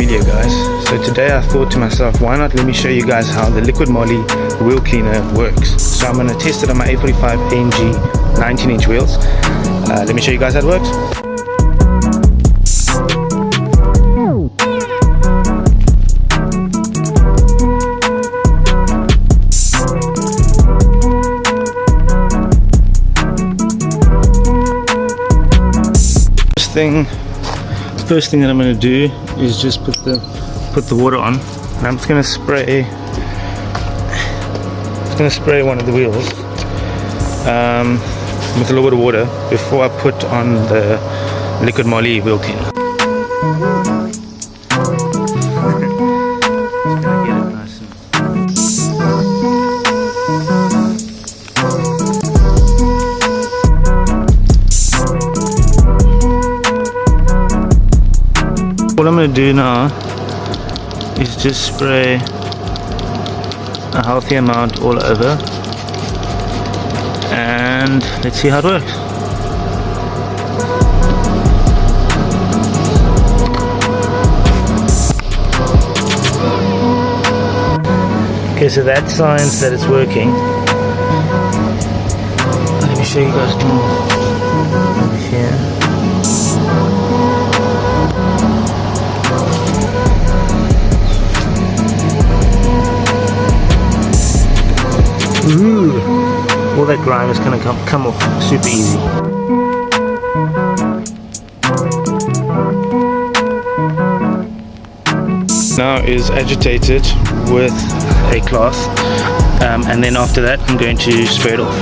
video, guys. So today I thought to myself, why not let me show you guys how the liquid Moly wheel cleaner works. So I'm going to test it on my A45AMG 19-inch wheels. Let me show you guys how it works. First thing that I'm going to do is just put the water on, and I'm just going to spray one of the wheels with a little bit of water before I put on the liquid Moly wheel cleaner. What I'm going to do now is just spray a healthy amount all over, and let's see how it works. Okay, so that signs that it's working. Let me show you guys more over here. Ooh, all that grime is going to come off super easy. Now is agitated with a cloth, and then after that I'm going to spray it off.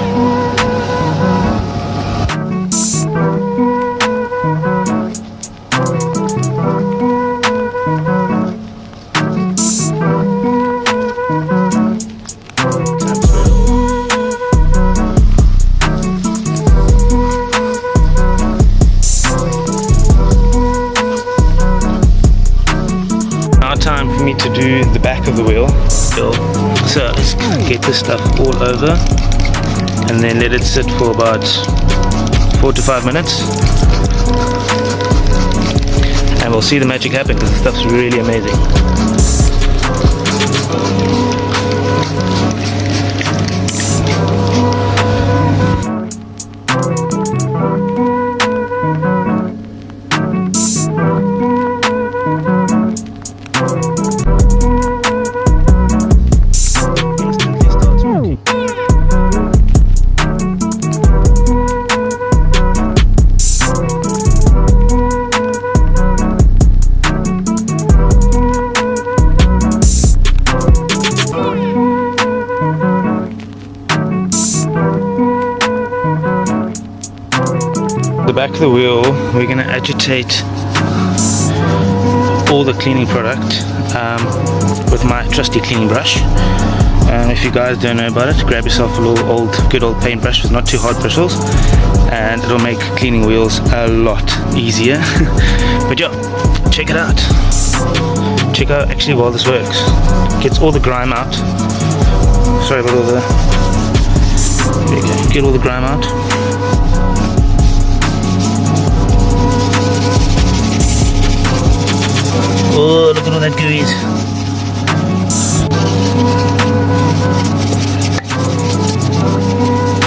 Time for me to do the back of the wheel. So let's get this stuff all over and then let it sit for about 4 to 5 minutes, and we'll see the magic happen, because the stuff's really amazing. The back of the wheel, we're going to agitate all the cleaning product with my trusty cleaning brush. If you guys don't know about it, grab yourself a little good old paintbrush with not too hard bristles, and it'll make cleaning wheels a lot easier. But yeah, check it out. Check out actually while this works. Gets all the grime out. Sorry about all the... Okay, get all the grime out. Oh, look at all that gooey.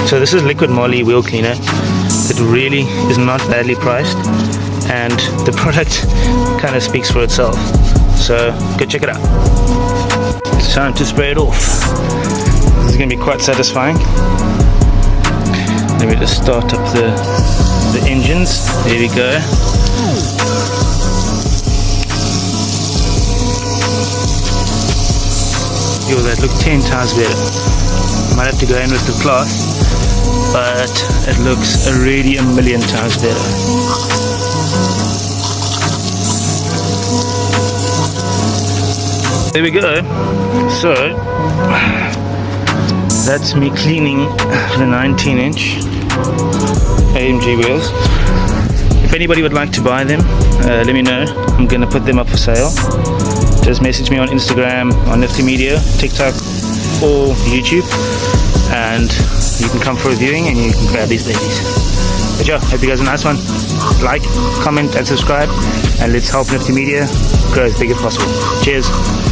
So this is liquid Moly wheel cleaner. It really is not badly priced, and the product kind of speaks for itself. So go check it out. It's time to spray it off. This is going to be quite satisfying. Let me just start up the engines. There we go. Yo, that looked 10 times better. Might have to go in with the cloth, but it looks already a million times better. There we go. So that's me cleaning the 19-inch AMG wheels. If anybody would like to buy them, let me know. I'm going to put them up for sale. Just message me on Instagram, on Nifty Media, TikTok, or YouTube, and you can come for a viewing and you can grab these ladies. But yeah, hope you guys have a nice one. Like, comment, and subscribe. and let's help Nifty Media grow as big as possible. Cheers.